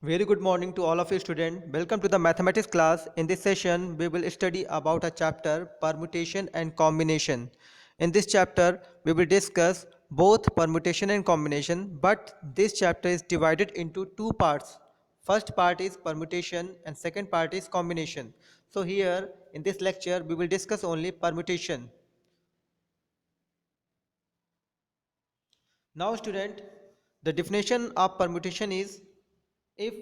Very good morning to all of you students. Welcome to the mathematics class. In this session, we will study about a chapter permutation and combination. In this chapter, we will discuss both permutation and combination, but this chapter is divided into two parts. First part is permutation and second part is combination. So here in this lecture, we will discuss only permutation. Now student, the definition of permutation is if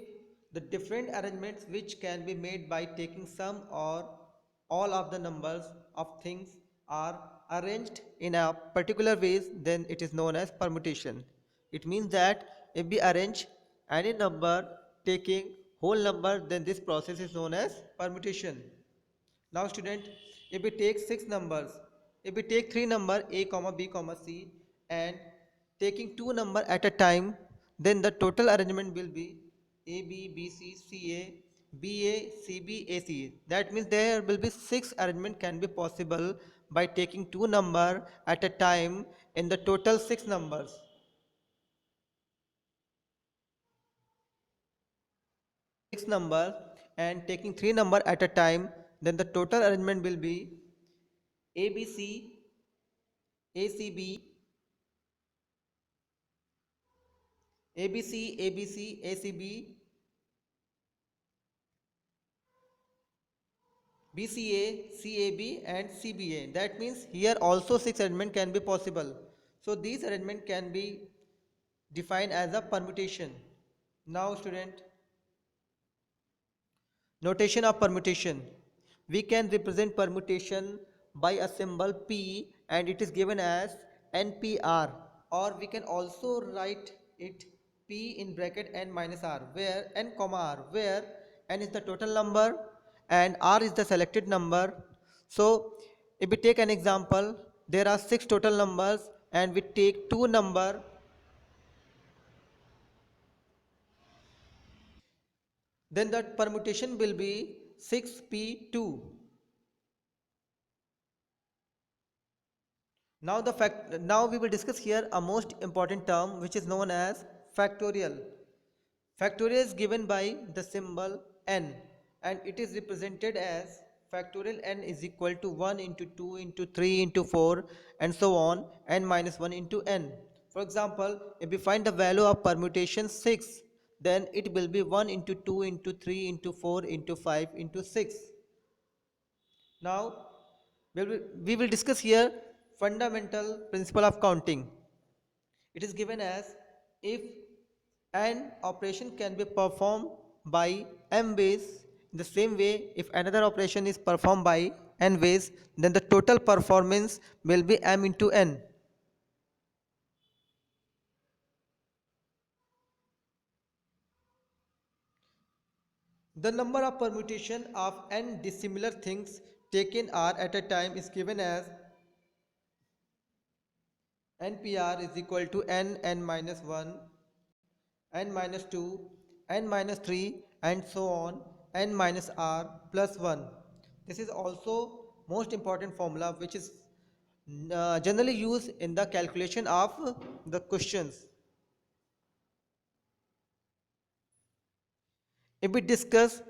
the different arrangements which can be made by taking some or all of the numbers of things are arranged in a particular ways, then it is known as permutation. It means that if we arrange any number taking whole number, then this process is known as permutation. Now student, if we take six numbers, if we take three number a comma b comma c and taking two number at a time, then the total arrangement will be a b b c c a b a c b a c. That means there will be six arrangement can be possible by taking two number at a time in the total six numbers. Six number and taking three number at a time, then the total arrangement will be ABC, ACB, ABC, ABC, ACB, BCA, CAB and CBA. That means here also six arrangement can be possible. So these arrangement can be defined as a permutation. Now student, notation of permutation. We can represent permutation by a symbol P and it is given as NPR, or we can also write it P in bracket n minus R where n comma R, where n is the total number and R is the selected number. So if we take an example, there are six total numbers and we take two number, then that permutation will be 6p2. Now we will discuss here a most important term which is known as factorial. Factorial is given by the symbol n and it is represented as factorial n is equal to 1 into 2 into 3 into 4 and so on n minus 1 into n. For example, if we find the value of permutation 6, then it will be 1 into 2 into 3 into 4 into 5 into 6. Now we will discuss here fundamental principle of counting. It is given as if an operation can be performed by m ways, in the same way if another operation is performed by n ways, then the total performance will be m into n. The number of permutation of n dissimilar things taken are at a time is given as NPR is equal to n minus 1, n minus 2, n minus 3 and so on, n minus r plus 1. This is also most important formula which is generally used in the calculation of the questions. If we discuss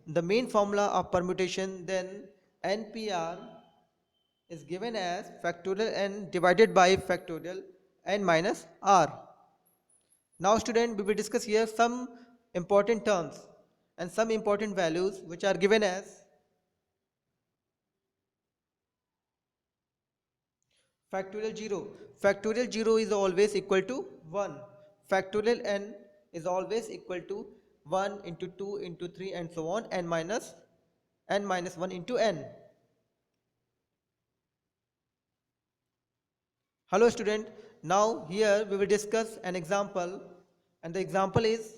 the main formula of permutation, then NPR is given as factorial n divided by factorial n minus r. Now student, we will discuss here some important terms and some important values which are given as factorial 0. Factorial 0 is always equal to 1. Factorial n is always equal to 1 into 2 into 3 and so on n minus 1 into n. Hello student, now here we will discuss an example and the example is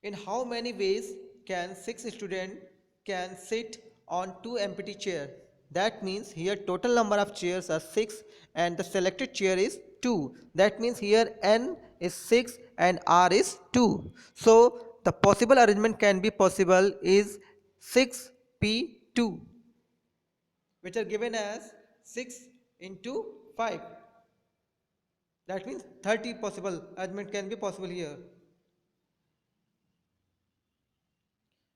in how many ways can 6 students can sit on 2 empty chairs? That means here total number of chairs are 6 and the selected chair is 2. That means here n is 6 and r is 2. So the possible arrangement can be possible is 6p2, which are given as 6 into 5. That means 30 possible arrangement can be possible here.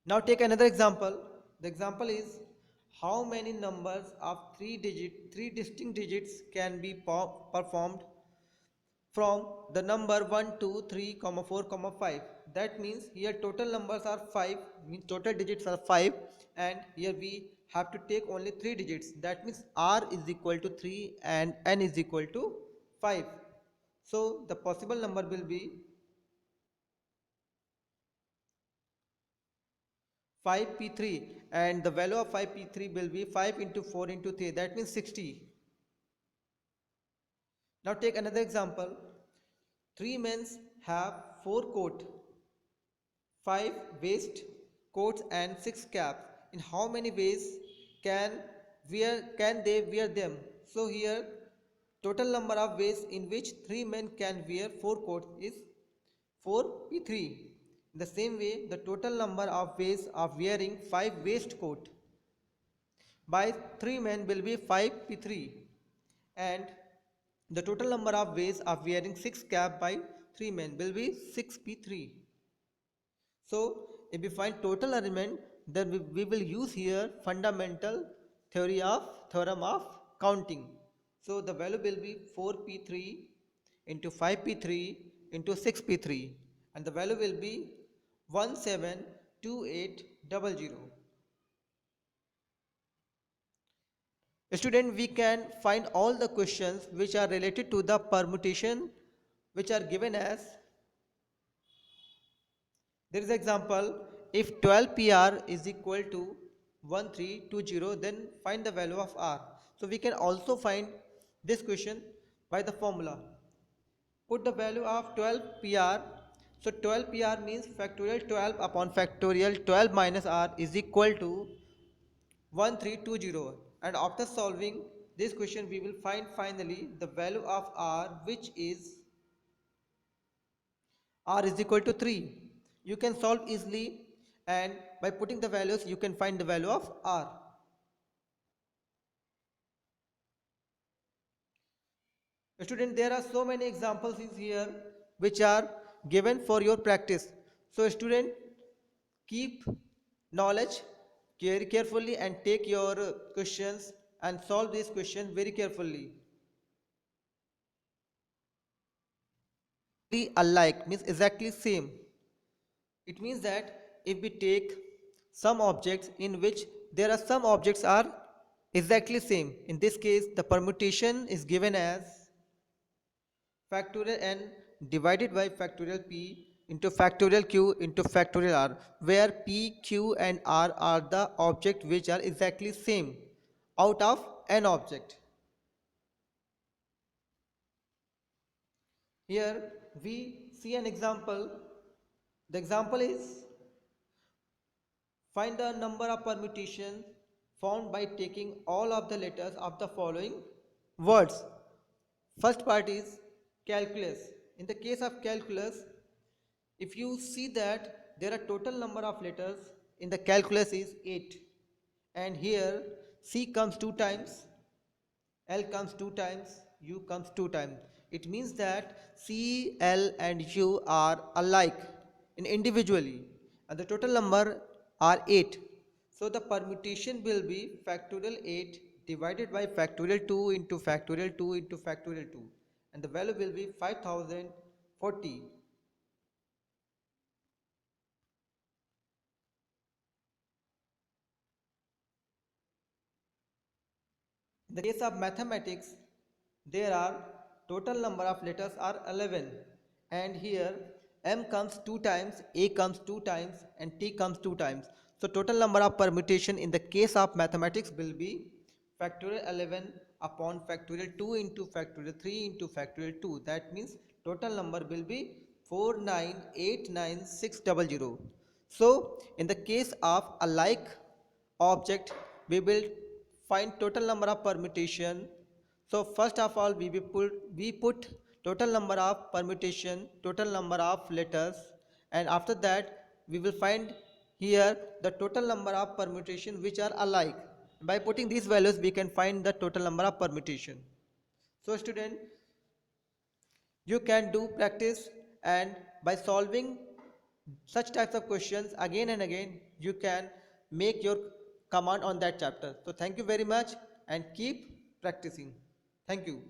Now take another example. The example is how many numbers of three distinct digits can be performed from the number 1, 2, 3, 4, 5. That means here total numbers are 5, means total digits are 5, and here we have to take only 3 digits. That means r is equal to 3 and n is equal to 5. So the possible number will be 5p3, and the value of 5p3 will be 5 into 4 into 3, that means 60. Now take another example. Three men have four coats, five waist coats and six caps. In how many ways can can they wear them? So here total number of ways in which three men can wear four coats is 4p3. In the same way, the total number of ways of wearing five waistcoat by three men will be 5p3, and the total number of ways of wearing six cap by three men will be 6p3. So if we find total arrangement, then we will use here fundamental theorem of counting. So the value will be 4p3 into 5p3 into 6p3, and the value will be 172800. Student, we can find all the questions which are related to the permutation, which are given as, there is example, if 12pr is equal to 1320, then find the value of r. So we can also find this question by the formula. Put the value of 12pr. So 12pr means factorial 12 upon factorial 12 minus r is equal to 1320, and after solving this question we will find finally the value of r, which is r is equal to 3. You can solve easily, and by putting the values you can find the value of r. Student, there are so many examples here which are given for your practice. So student, keep knowledge very carefully and take your questions and solve these questions very carefully. Alike means exactly same. It means that if we take some objects in which there are some objects are exactly same, in this case the permutation is given as factorial n divided by factorial p into factorial q into factorial r, where p, q and r are the objects which are exactly same out of n object. Here we see an example. The example is, find the number of permutations found by taking all of the letters of the following words. First part is calculus. In the case of calculus, if you see that there are total number of letters in the calculus is 8, and here C comes 2 times, L comes 2 times, U comes 2 times. It means that C, L and U are alike in individually, and the total number are 8. So the permutation will be factorial 8 divided by factorial 2 into factorial 2 into factorial 2, and the value will be 5040. In the case of mathematics, there are total number of letters are 11, and here m comes 2 times, a comes 2 times and t comes 2 times. So total number of permutation in the case of mathematics will be factorial 11 upon factorial 2 into factorial 3 into factorial 2. That means total number will be 4989600. So in the case of a like object, we will find total number of permutation. So first of all we put total number of permutation, total number of letters, and after that we will find here the total number of permutation which are alike. By putting these values we can find the total number of permutation. So student, you can do practice, and by solving such types of questions again and again, you can make your command on that chapter. So thank you very much and keep practicing. Thank you.